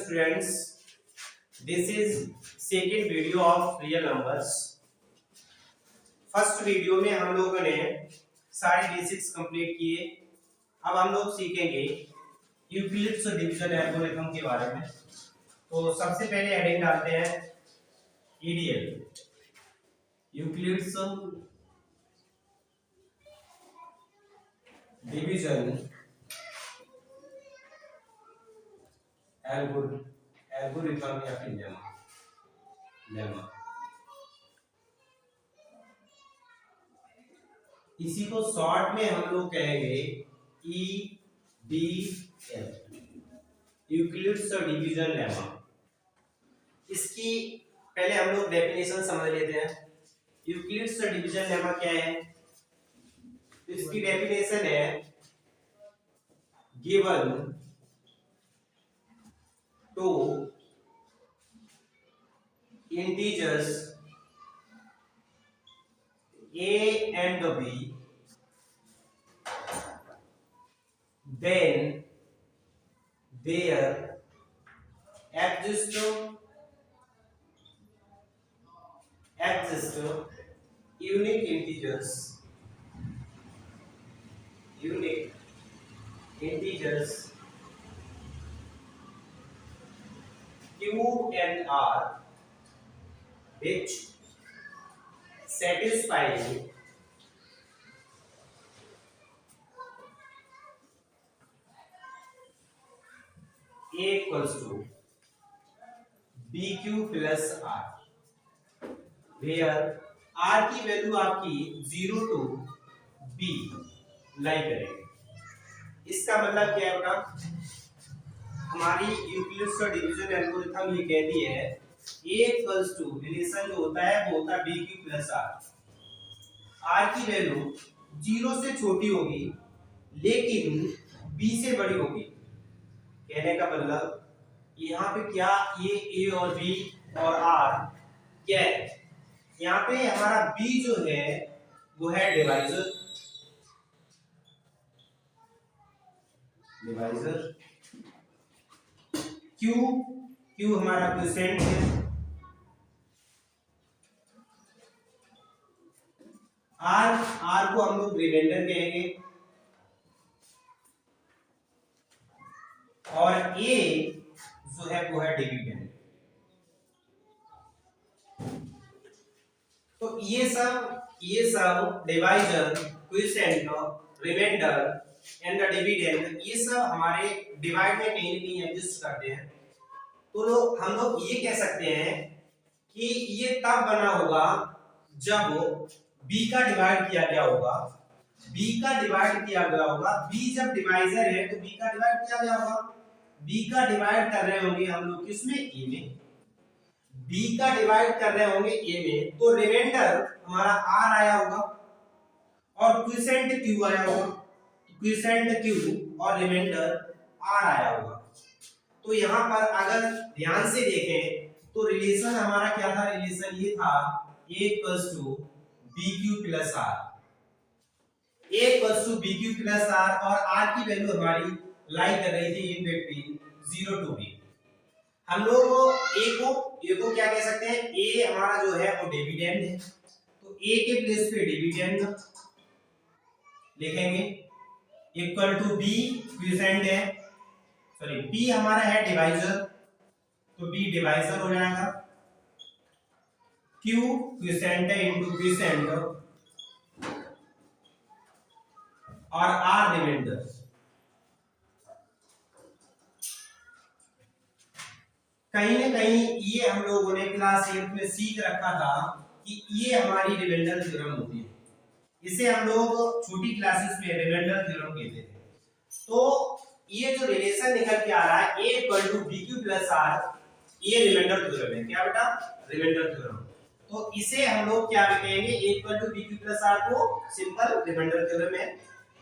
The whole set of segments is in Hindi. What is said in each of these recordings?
students, this is second video of real numbers. First video में हम लोगों ने सारे बेसिक्स कंप्लीट किए. अब हम लोग सीखेंगे यूक्लिड्स डिवीजन एल्गोरिथम के बारे में. तो सबसे पहले हेडिंग डालते हैं ईडीएल, यूक्लिड्स डिवीजन एल्गोरिथम या फिर लेमा. इसी को शॉर्ट में हम लोग कहेंगे ईडीएल, यूक्लिड्स डिवीजन लेमा. इसकी पहले हम लोग डेफिनेशन समझ लेते हैं. यूक्लिड्स डिवीजन लेमा क्या है? इसकी डेफिनेशन है given two integers a and b, then there exist unique integers q and r which satisfy a equals to bq plus r, where r की वैल्यू आपकी 0 to b लाई करेगी. इसका मतलब क्या है बेटा? हमारी यूक्लिड्स डिवीजन एल्गोरिथम ये कहती है a इक्वल्स टू रिलेशन जो होता है वो होता है bq प्लस r. r की वैल्यू 0 से छोटी होगी लेकिन b से बड़ी होगी. कहने का मतलब यहाँ पे क्या ये a और b और r क्या है? यहाँ पे हमारा b जो है वो है डिवाइजर. q हमारा क्वोशिएंट है. r को हम लोग रिमाइंडर कहेंगे और a जो है वो है डिविडेंड. तो ये सब divisor, quotient, remainder and the dividend ये सब हमारे डिवाइड में कहीं ना कहीं एग्जिस्ट करते हैं. तो हम लोग ये कह सकते हैं कि ये तब बना होगा जब b का डिवाइड किया गया होगा. b जब डिवाइजर है तो b का डिवाइड किया गया होगा. b का डिवाइड कर रहे होंगे हम लोग किसमें? a में. b का डिवाइड कर रहे होंगे a में तो रिमाइंडर हमारा r आया होगा और क्वोशिएंट q आया होगा. क्वोशिएंट q और रिमाइंडर r आया होगा. तो यहाँ पर अगर ध्यान से देखें तो रिलेशन हमारा क्या था? रिलेशन ये था a equals to bq plus r. a equals to bq plus r और r की वैल्यू हमारी लाई कर रही थी इन बिटवीन 0 टू b. हम लोग a को क्या कह सकते हैं? a हमारा जो है वो डिविडेंड है तो a के प्लेस पे डिविडेंड लिखेंगे इक्वल टू b क्वोशिएंट है, सॉरी b हमारा है डिवाइजर तो b डिवाइजर हो जाएगा. q क्वोशिएंट है इनटू क्वोशिएंट और r रिमाइंडर. कहीं ना कहीं ये हम लोगों ने क्लास 8 में सीख रखा था कि ये हमारी रिमाइंडर थ्योरम होती है. इसे हम लोग छोटी क्लासेस में रिमाइंडर थ्योरम कहते थे. तो ये जो रिलेशन निकल के आ रहा है a equal to bq plus r, ये रिमाइंडर थ्योरम है. क्या बेटा? Remainder theorem. तो इसे हम लोग क्या कहेंगे? a equal to bq plus r को सिंपल रिमाइंडर थ्योरम है.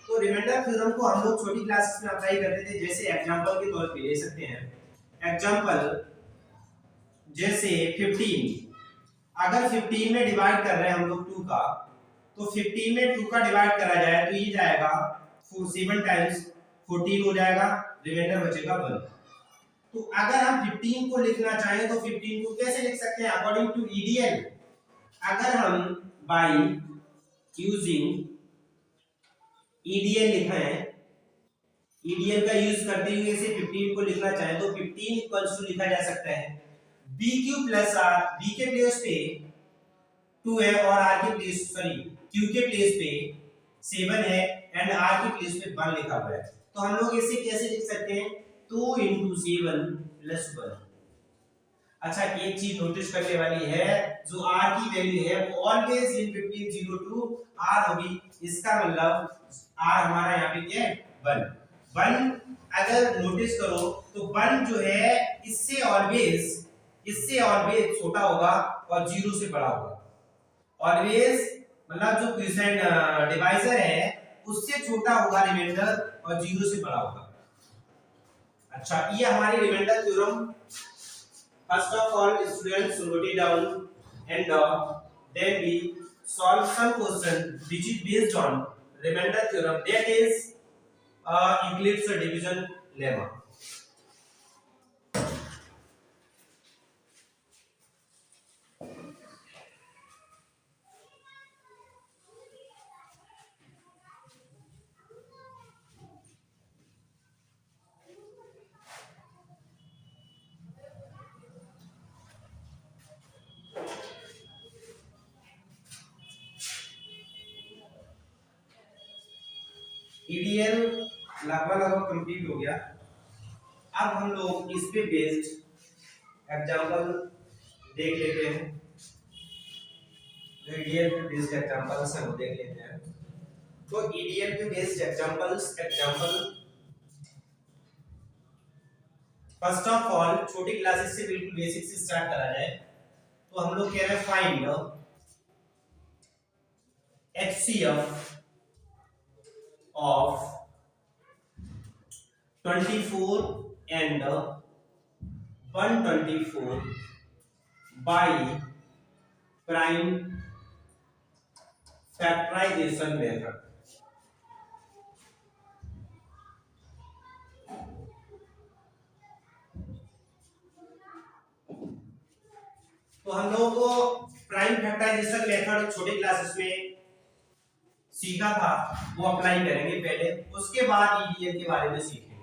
तो रिमाइंडर थ्योरम को हम लोग छोटी क्लासेस में अप्लाई करते थे. जैसे एग्जांपल के तौर पे ले सकते हैं. एग्जांपल जैसे 15. अगर 15 में डिवाइड कर रहे हैं हम लोग 2 का तो 15 में 2 का डिवाइड करा जाए तो ये जाएगा 7 टाइम्स 14 हो जाएगा, रिमाइंडर बचेगा 1. तो अगर हम 15 को लिखना चाहें तो 15 को कैसे लिख सकते हैं अकॉर्डिंग टू ईडीएल? अगर हम बाय यूजिंग ईडीएल लिखा है, ईडीएल का यूज करते हुए इसे 15 को लिखना चाहे तो 15 इक्वल्स टू लिखा जा सकता है B Q plus R, B के प्लेस पे 2 है और आर के प्लेस क्यू के प्लेस पे 7 है एंड आर के प्लेस पे 1 लिखा हुआ है। तो हम लोग इसे कैसे लिख सकते हैं 2 into 7 प्लस 1। अच्छा एक चीज नोटिस करने वाली है, जो r की वैल्यू है वो always in between 0 to r होगी। इसका मतलब r हमारा यहाँ पे क्या है 1। अगर नोटिस करो तो 1 जो है इससे ऑलवेज छोटा होगा और 0 से बड़ा होगा। ऑलवेज मतलब जो क्वोशिएंट डिवाइजर है उससे छोटा होगा रिमाइंडर और 0 से बड़ा होगा। अच्छा ये हमारी remainder theorem. First of all, students note it down and then we solve some question which is based on remainder theorem, that is Euclid's division lemma. EDL लगभग कंप्लीट हो गया। अब हम लोग इस पे बेस्ड एग्जांपल देख लेते हैं। EDL पे बेस्ड एग्जांपल्स हम देख लेते हैं। तो EDL पे based example first of all छोटी क्लासेस से बिल्कुल बेसिक से स्टार्ट करा जाए तो हम लोग कह रहे हैं find HCF of 24 and 124 by prime factorization method। तो हम लोगों को प्राइम फैक्टराइजेशन मेथड छोटे क्लासेस में सीखा था, वो अप्लाई करेंगे पहले, उसके बाद ईडीएल के बारे में सीखेंगे।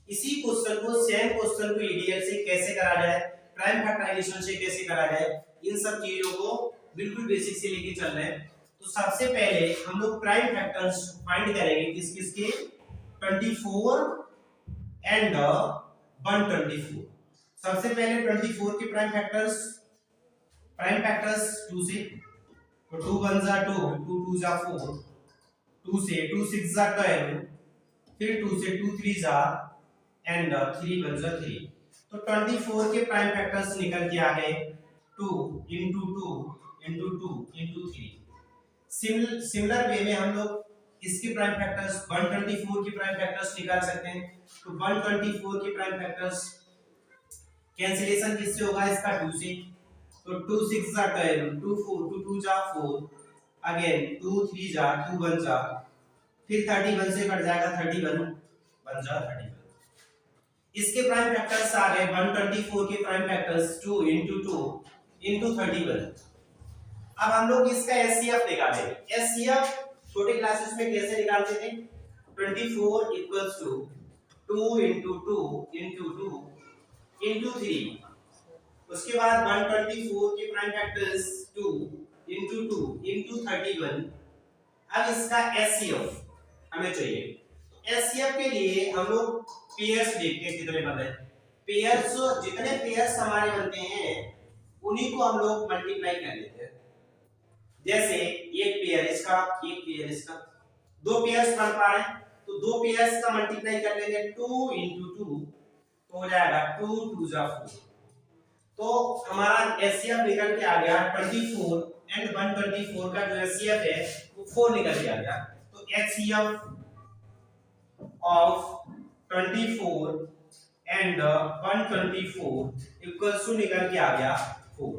इसी क्वेश्चन को सेम क्वेश्चन को ईडीएल से कैसे करा जाए, प्राइम फैक्टराइजेशन से कैसे करा जाए, इन सब चीजों को बिल्कुल बेसिक से लेके चल रहे हैं। तो सबसे पहले हम लोग प्राइम फैक्टर्स फाइंड करेंगे किस किस के 24 एंड 124। सबसे पहले 24 के प्राइम फैक्टर्स 2 से, तो 2 1 जा 2, 2 2 जा 4, 2 से 2 6 जा 12, फिर 2 से 2 3 जा एंड 3 1 जा 3। तो 24 के प्राइम फैक्टर्स निकल के आ गए 2 into 2 into 2 into 3। Similar way में हम लोग इसके प्राइम फैक्टर्स 124 के प्राइम फैक्टर्स निकाल सकते हैं। तो 124 के प्राइम फैक्टर्स कैंसिलेशन किससे होगा इसका 2 से, तो 2 6 जा 12, 2 4 2 2 जा 4, अगेन 2 3 जा 2 1 जा, फिर 31 से कट जाएगा 31 1 जा 31। इसके प्राइम फैक्टर्स आ गए 124 के प्राइम फैक्टर्स 2 into 2 into 31। अब हम लोग इसका एचसीएफ निकालेंगे। एचसीएफ छोटे क्लासेस में कैसे निकालते थे 24 equals to 2 into 2 into 2 into 3। उसके बाद 124 के प्राइम फैक्टर्स 2 into 2 into 31। अब इसका एचसीएफ हमें चाहिए। एचसीएफ के लिए हम लोग पेयर्स देखते हैं कितने बनते हैं। पेयर्स जितने पेयर्स हमारे बनते हैं उन्हीं को हम लोग मल्टीप्लाई कर लेते हैं। जैसे एक पेयर इसका, एक पेयर इसका, दो पेयर्स बन पा रहे हैं तो दो पेयर्स का मल्टीप्लाई कर लेंगे 2 into 2 तो हो जाएगा 2 2 जा 4। तो हमारा एचसीएफ निकल के आ गया 24 एंड 124 का जो एचसीएफ है वो 4 निकल के आ गया। तो HCF of 24 and 124 equals to निकल के आ गया 4।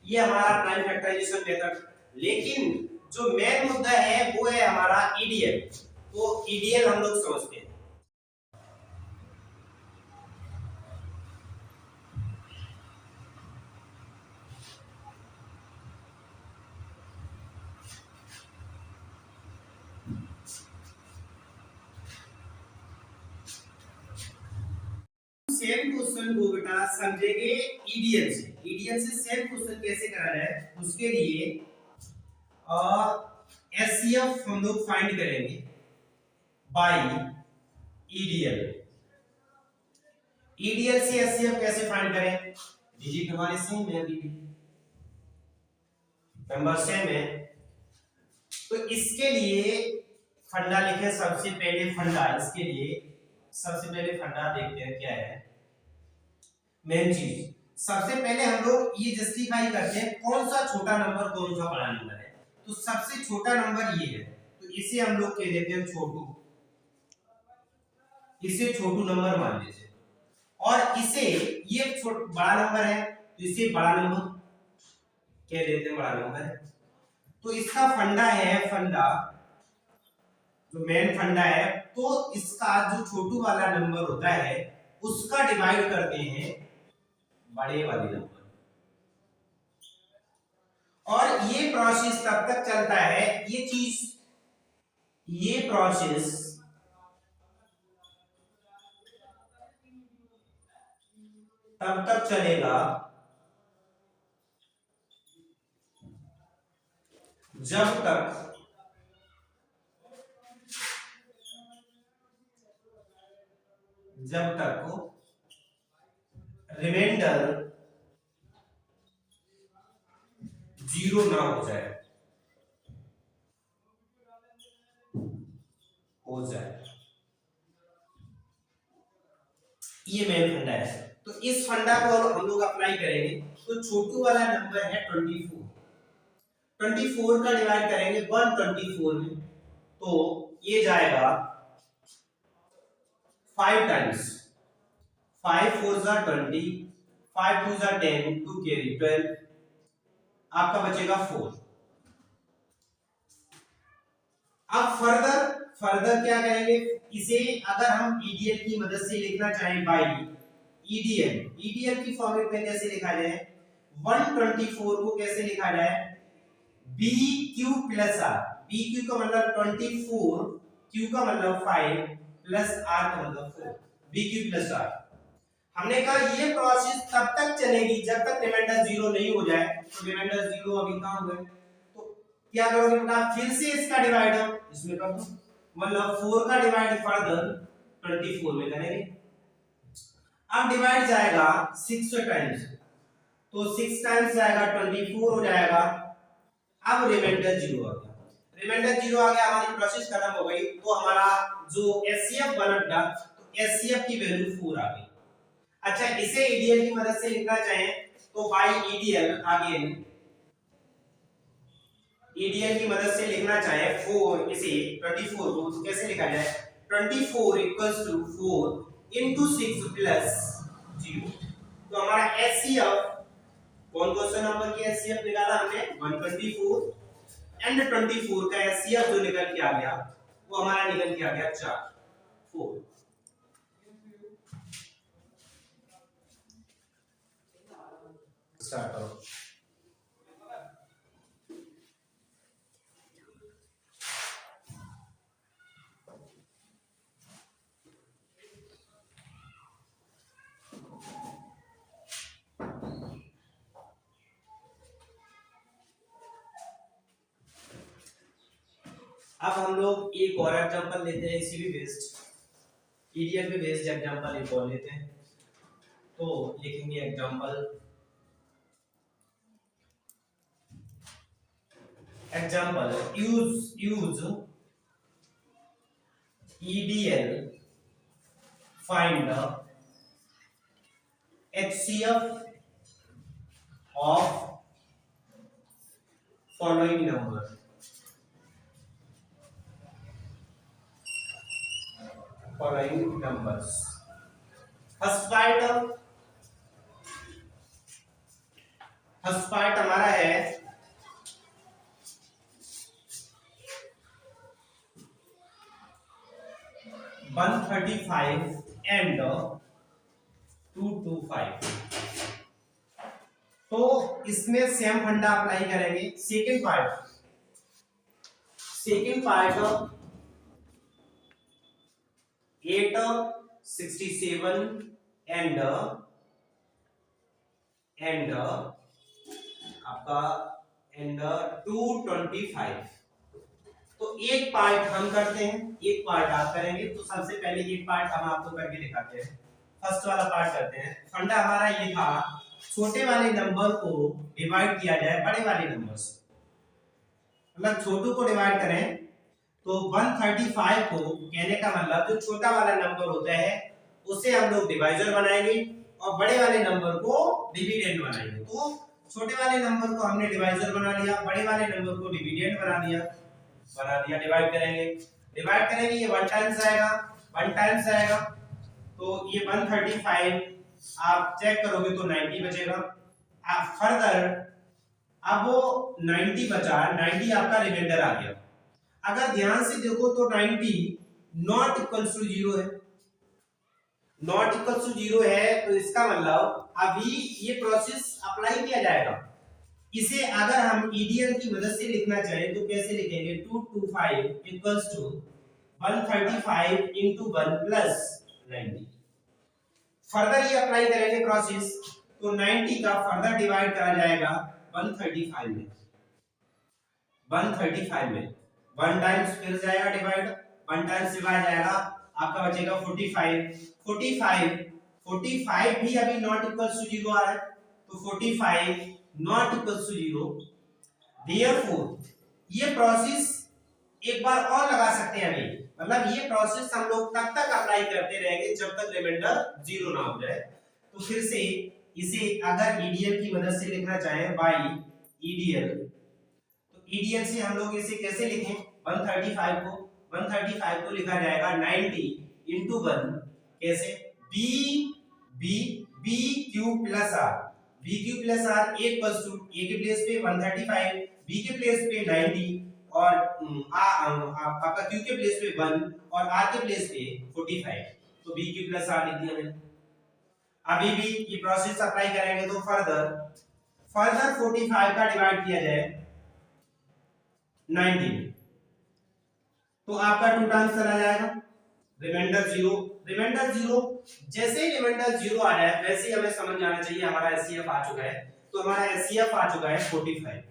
ये हमारा प्राइम फैक्टराइजेशन मेथड। लेकिन जो मेन मुद्दा है वो है हमारा ईडीएल। तो ईडीएल हम लोग समझते हैं। सेम क्वेश्चन को बेटा समझेंगे ईडीएल से। ईडीएल से सेम क्वेश्चन कैसे करा जाए उसके लिए एचसीएफ हम लोग फाइंड करेंगे बाय ईडीएल। ईडीएल से एचसीएफ कैसे फाइंड करें, डिजिट हमारे सेम है, अभी नंबर सेम है, तो इसके लिए फंडा लिखे। सबसे पहले फंडा, इसके लिए सबसे पहले फंडा देखते हैं क्या है मेन चीज। सबसे पहले हम लोग ये जस्टिफाई करते हैं कौन सा छोटा नंबर कौन सा बड़ा नंबर है। तो सबसे छोटा नंबर ये है, तो इसे हम लोग कह देते हैं छोटू, इसे छोटू नंबर मान लीजिए। और इसे ये बड़ा नंबर है तो इसे बड़ा नंबर कह देते हैं, बड़ा नंबर है। तो इसका फंडा है, फंडा जो मेन फंडा है, तो इसका जो छोटू वाला नंबर होता है उसका डिवाइड करते हैं बड़े वाले नंबर। और ये प्रोसेस तब तक चलता है, ये प्रोसेस तब तक चलेगा जब तक रिमाइंडर 0 ना हो जाए, ये मेन फंडा है। तो इस फंडा को हम लोग अप्लाई करेंगे। तो छोटू वाला नंबर है 24, 24 का डिवाइड करेंगे 124 में, तो ये जाएगा 5 टाइम्स, 5 4 जा 20, 5 2 जा 10, 2 कैरी 12, आपका बचेगा 4। अब फर्दर क्या करेंगे, इसे अगर हम ईडीएल की मदद से लिखना चाहें बाय ईडीएल की फॉर्मेट में कैसे लिखा जाए, 124 को कैसे लिखा जाए, B Q plus R. B Q का मतलब 24, क्यू का मतलब 5 प्लस आर का मतलब 4, बी क्यू प्लस आर। हमने कहा ये प्रोसेस तब तक चलेगी जब तक रिमाइंडर 0 नहीं हो जाए। तो रिमाइंडर 0 अभी कहां हुए, तो क्या करोगे बेटा, फिर से इसका डिवाइड इसमें कर दो, मतलब 4 का डिवाइड फर्दर 24 में करेंगे। अब डिवाइड जाएगा 6 टाइम्स, तो 6 टाइम्स जाएगा 24 हो जाएगा। अब रिमाइंडर 0 आ गया, रिमाइंडर 0 आ गया, हमारी प्रोसेस खत्म हो गई। तो हमारा जो एचसीएफ बना, तो एचसीएफ की वैल्यू 4 आ गई। अच्छा, इसे ईडीएल की मदद से लिखना चाहें तो बाय ईडीएल, अगेन ईडीएल की मदद से लिखना चाहें 4, इसे 24 को तो कैसे लिखा जाए, 24 इक्वल्स टू 4 इनटू 6 प्लस 0। तो हमारा एचसीएफ, कौन सा नंबर की एचसीएफ निकाला हमने, 124, एंड 24 का एचसीएफ जो निकल के आ गया वो हमारा निकल के आ गया 4। स्टार्ट करो। अब हम लोग एक और एग्जांपल लेते हैं, इसी भी बेस्ड ईडीएल पे बेस्ड एग्जांपल एक और लेते हैं। तो लिखेंगे example use EDL find the HCF of following number. Following numbers. First part हमारा है 135 and 225। तो इसमें सेम फंडा अप्लाई करेंगे। सेकेंड पार्ट 8 67 एंड आपका एंड 225। तो एक पार्ट हम करते हैं, एक पार्ट आप करेंगे। तो सबसे पहले एक पार्ट हम आपको करके दिखाते हैं। फर्स्ट वाला पार्ट करते हैं। फंडा हमारा ये था, छोटे वाले नंबर को डिवाइड किया जाए बड़े वाले नंबर से, मतलब छोटू को डिवाइड करें तो 135 को कहने का मतलब जो छोटा वाला नंबर होता है उसे हम लोग डिवाइजर बनाएंगे और बड़े वाले नंबर को डिविडेंड बनाएंगे। तो छोटे वाले नंबर को हमने डिवाइजर बना लिया, बड़े वाले नंबर को डिविडेंड बना दिया। डिवाइड करेंगे ये 1 टाइम्स आएगा, 1 टाइम्स आएगा। तो ये 135 आप चेक करोगे तो 90 बचेगा। आप फर्दर अब वो 90 बचा, 90 आपका रिमाइंडर आ गया। अगर ध्यान से देखो तो 90 नॉट इक्वल्स टू 0 है, नॉट इक्वल्स टू 0 है। तो इसका मतलब अभी ये प्रोसेस अप्लाई किया जाएगा। इसे अगर हम ईडीएल की मदद से लिखना चाहें तो कैसे लिखेंगे? 225 equals to 135 into 1 plus 90। Further ये अप्लाई करेंगे प्रोसेस, तो 90 का फर्दर डिवाइड करा जाएगा 135 में, 135 में 1 टाइम्स फिर जाएगा डिवाइड, 1 टाइम्स डिवाइड जाएगा, आपका बचेगा 45। 45 भी अभी नॉट इक्वल्स टू 0 आ रहा है, तो 45 नॉट इक्वल्स टू 0। देयरफॉर ये प्रोसेस एक बार और लगा सकते हैं अभी, मतलब ये प्रोसेस हम लोग तब तक अप्लाई करते रहेंगे जब तक रिमाइंडर 0 ना हो जाए। तो फिर से इसे अगर ईडीएल की मदद से लिखना चाहें बाय ईडीएल, तो ईडीएल से हम लोग इसे कैसे लिखें? 135 को लिखा जाएगा 90 into 1 कैसे? b b b q plus r, b q plus r equals to a के प्लेस पे 135, b के प्लेस पे 90 और आपका q के प्लेस पे 1 और r के प्लेस पे 45। तो b q प्लस r लिख दिया मैंने। अभी भी ये प्रोसेस अप्लाई करेंगे तो फर्दर 45 का डिवाइड किया जाए 90 में, तो आपका 2 टाइम्स चला जाएगा, रिमाइंडर 0। रिमाइंडर 0 जैसे ही रिमाइंडर 0 आ जाए वैसे ही हमें समझ जाना चाहिए हमारा एचसीएफ आ चुका है। तो हमारा एचसीएफ आ चुका है 45।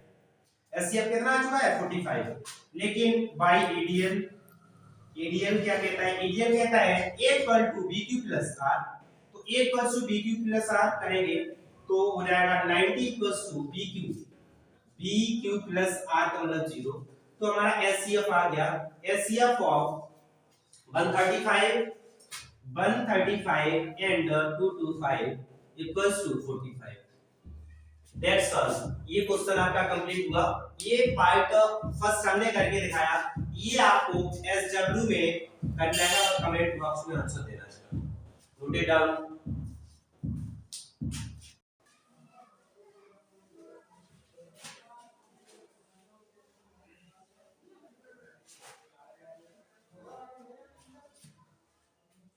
एचसीएफ कितना आ चुका है? 45। लेकिन बाय ईडीएल, ईडीएल क्या कहता है? ईडीएल कहता है a equal to bq plus r। तो a equal to bq plus r करेंगे तो हो जाएगा 90 equal to bq plus r का मतलब 0। तो हमारा एचसीएफ आ गया, HCF of 135 and 225 equals to 45। That's all. ये क्वेश्चन आपका कंप्लीट हुआ। ये पार्ट फर्स्ट हमने करके दिखाया, ये आपको एसडब्ल्यू में करना है और कमेंट बॉक्स में आंसर देना है। Note it down.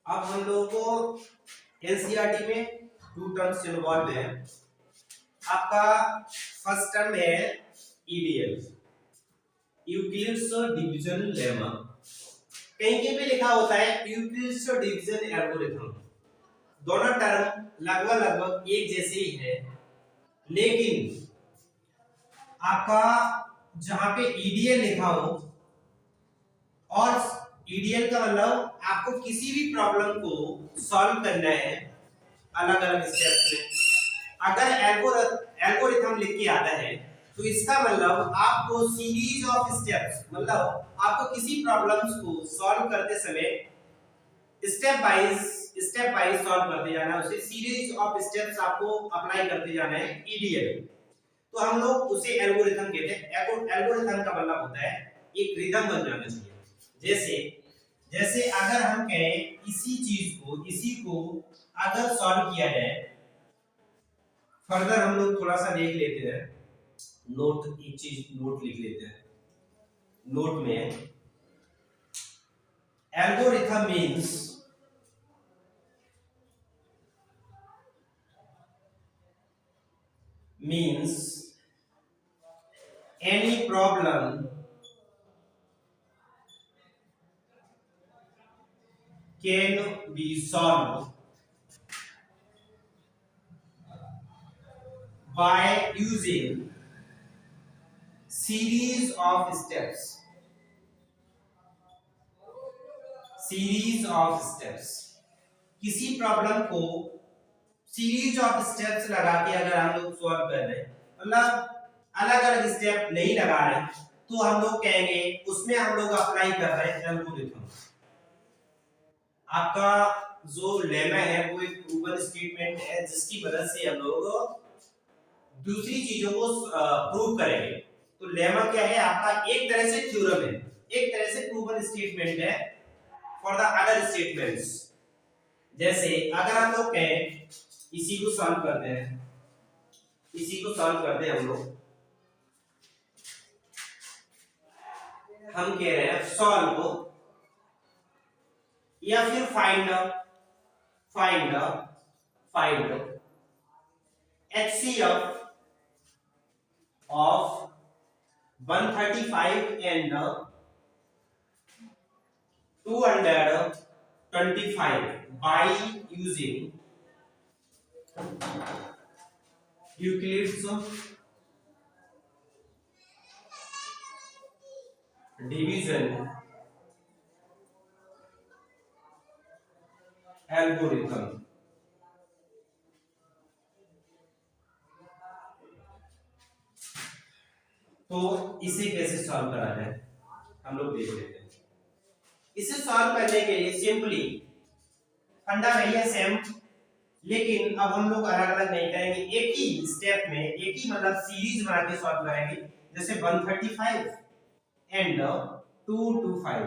अब हम लोगों को एनसीईआरटी में 2 टर्म्स इन्वॉल्व है। आपका फर्स्ट टर्म है ईडीएल, यूक्लिड्स डिवीजन लेमा। कहीं पे लिखा होता है यूक्लिड्स डिवीजन एल्गोरिथम। दोनों टर्म लगभग एक जैसे ही है, लेकिन आपका जहां पे ईडीएल लिखा हो और ईडीएल का मतलब आपको किसी भी प्रॉब्लम को सॉल्व करना है अलग अलग स्टेप्स में। अगर एल्गोरिथम लिख के आता है तो इसका मतलब आपको सीरीज ऑफ स्टेप्स, मतलब आपको किसी प्रॉब्लम्स को सॉल्व करते समय स्टेप बाय सॉल्व करते जाना है, उसे सीरीज ऑफ स्टेप्स आपको अप्लाई करते जाना है ईडीएल। तो हम लोग उसे एल्गोरिथम कहते हैं। एल्गोरिथम का मतलब होता है एक रिदम बन जाना चाहिए। जैसे अगर हम कहें इसी को अगर सॉल्व किया जाए, फर्दर हम लोग थोड़ा सा देख लेते हैं। एक चीज नोट लिख लेते हैं। नोट में algorithm means any problem can be solved by using series of steps. Series of steps, किसी प्रॉब्लम को सीरीज ऑफ स्टेप्स लगा के अगर हम लोग सॉल्व कर रहे हैं, मतलब अलग अलग स्टेप नहीं लगा रहे हैं, तो हम लोग कहेंगे उसमें हम लोग अप्लाई कर रहे हैं एल्गोरिथम। आपका जो लेमा है वो एक प्रूवन स्टेटमेंट है जिसकी मदद से हम लोग दूसरी चीजों को प्रूव करेंगे। तो लेमा क्या है आपका, एक तरह से थ्योरम है, एक तरह से प्रूवन स्टेटमेंट है फॉर द अदर स्टेटमेंट्स। जैसे अगर हम लोग कहें इसी को सॉल्व करते हैं, इसी को सॉल्व करते हैं हम कह रहे हैं सॉल्व या फिर find HCF of 135 and 225 by using Euclid's division algorithm। तो इसे कैसे सॉल्व करा जाए हम लोग देख लेते हैं। इसे सॉल्व करने के लिए सिंपली फंडा वही है सेम, लेकिन अब हम लोग अलग अलग नहीं करेंगे, एक ही स्टेप में एक ही मतलब सीरीज बना के सॉल्व करेंगे। जैसे 135 एंड 225,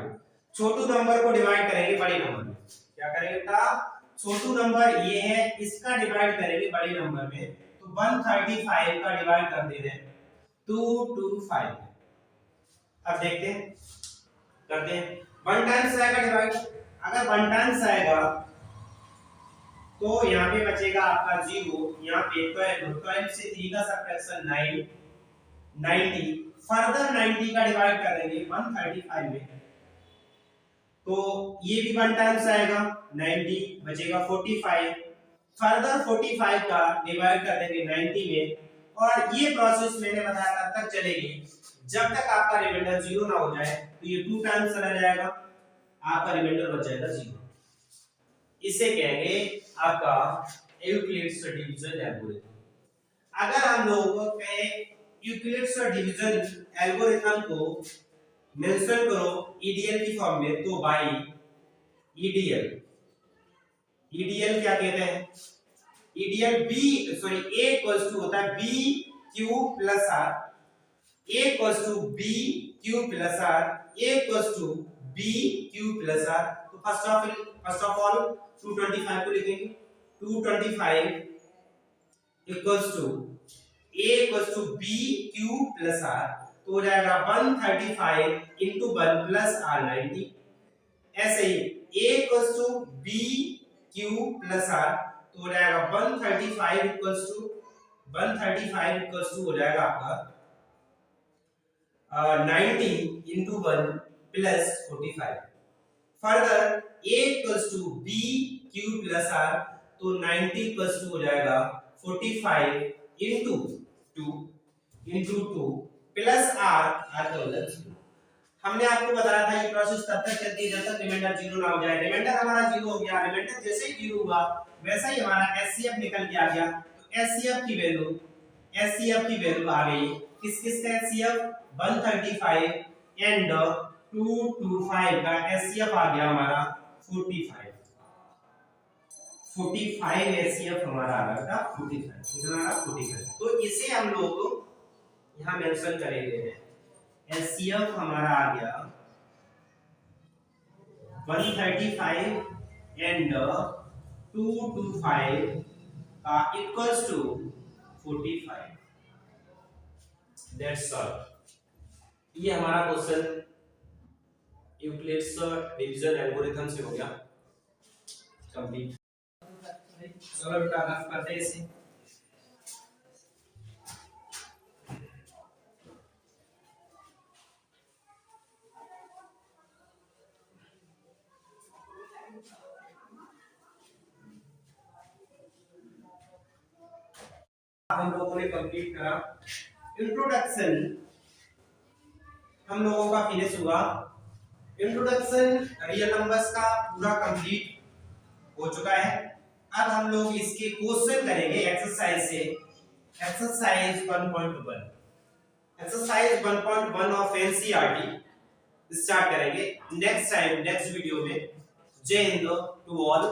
छोटू नंबर को डिवाइड करेंगे बड़े नंबर में। क्या करेंगे बेटा, छोटू नंबर ये है, इसका डिवाइड करेंगे बड़े नंबर में। तो 135 का डिवाइड कर दे रहे हैं 225। अब देखते हैं, करते हैं। 1 टाइम्स आएगा डिवाइड, अगर 1 टाइम्स आएगा तो यहाँ पे बचेगा आपका 0, यहाँ पे 12 से 3 का सब्ट्रैक्शन 9, 90, फर्दर 90 का डिवाइड कर देंगे 135 में, तो ये भी 1 टाइम्स आएगा 90, बचेगा 45, फर्दर 45 का डिवाइड कर देंगे 90 में, और ये प्रोसेस मैंने बताया तब तक चलेगी जब तक आपका रिमाइंडर 0 ना हो जाए। तो ये 2 टाइम्स चला जाएगा, आपका रिमाइंडर बच जाएगा 0। इसे कहेंगे आपका यूक्लिड्स डिवीजन एल्गोरिथम। अगर हम लोग कहें यूक्लिड्स डिवीजन एल्गोरिथम को मेंशन करो ईडीएल की फॉर्म में, तो बाय ईडीएल, ईडीएल क्या कहते हैं, ईडीएल ए इक्वल्स टू होता है B Q plus R, A equals to B Q plus R, A equals to B Q plus R. तो फर्स्ट ऑफ ऑल 225 को लिखेंगे, 225 equals to a equals to b q plus r, तो हो जाएगा 135 into 1 प्लस r 90। ऐसे ही a equals to b q plus r, तो हो जाएगा 135 इक्वल्स टू हो जाएगा आपका 90 into 1 plus 45। Further a equals to b q plus r, तो 90 इक्वल्स टू हो जाएगा 45 into 2 प्लस r का मतलब 0। हमने आपको बताया था ये प्रोसेस तब तक चलती है जब तक रिमाइंडर 0 ना हो जाए। रिमाइंडर हमारा 0 हो गया, रिमाइंडर जैसे ही 0 हुआ वैसा ही हमारा एचसीएफ निकल के आ गया। तो एचसीएफ की वैल्यू आ गई, किस का एचसीएफ 135 एंड 225 का एचसीएफ आ गया हमारा 45 एचसीएफ हमारा आ रहा था 45, कितना आ रहा 45। तो इसे हम लोग यहां मेंशन करेंगे, एचसीएफ हमारा आ गया 135 एंड 225 का इक्वल्स टू 45। That's all. ये हमारा क्वेश्चन यूक्लिड्स डिवीजन एल्गोरिथम से हो गया कंप्लीट। चलो बेटा रफ करते हैं इसे। हम लोगों ने कंप्लीट करा। इंट्रोडक्शन हम लोगों का फिनिश हुआ। इंट्रोडक्शन रियल नंबर्स का पूरा कंप्लीट हो चुका है। अब हम लोग इसके क्वेश्चन करेंगे एक्सरसाइज से। Exercise 1.1 exercise 1.1 of NCERT start करेंगे नेक्स्ट टाइम नेक्स्ट वीडियो में। जय हिंद टू ऑल।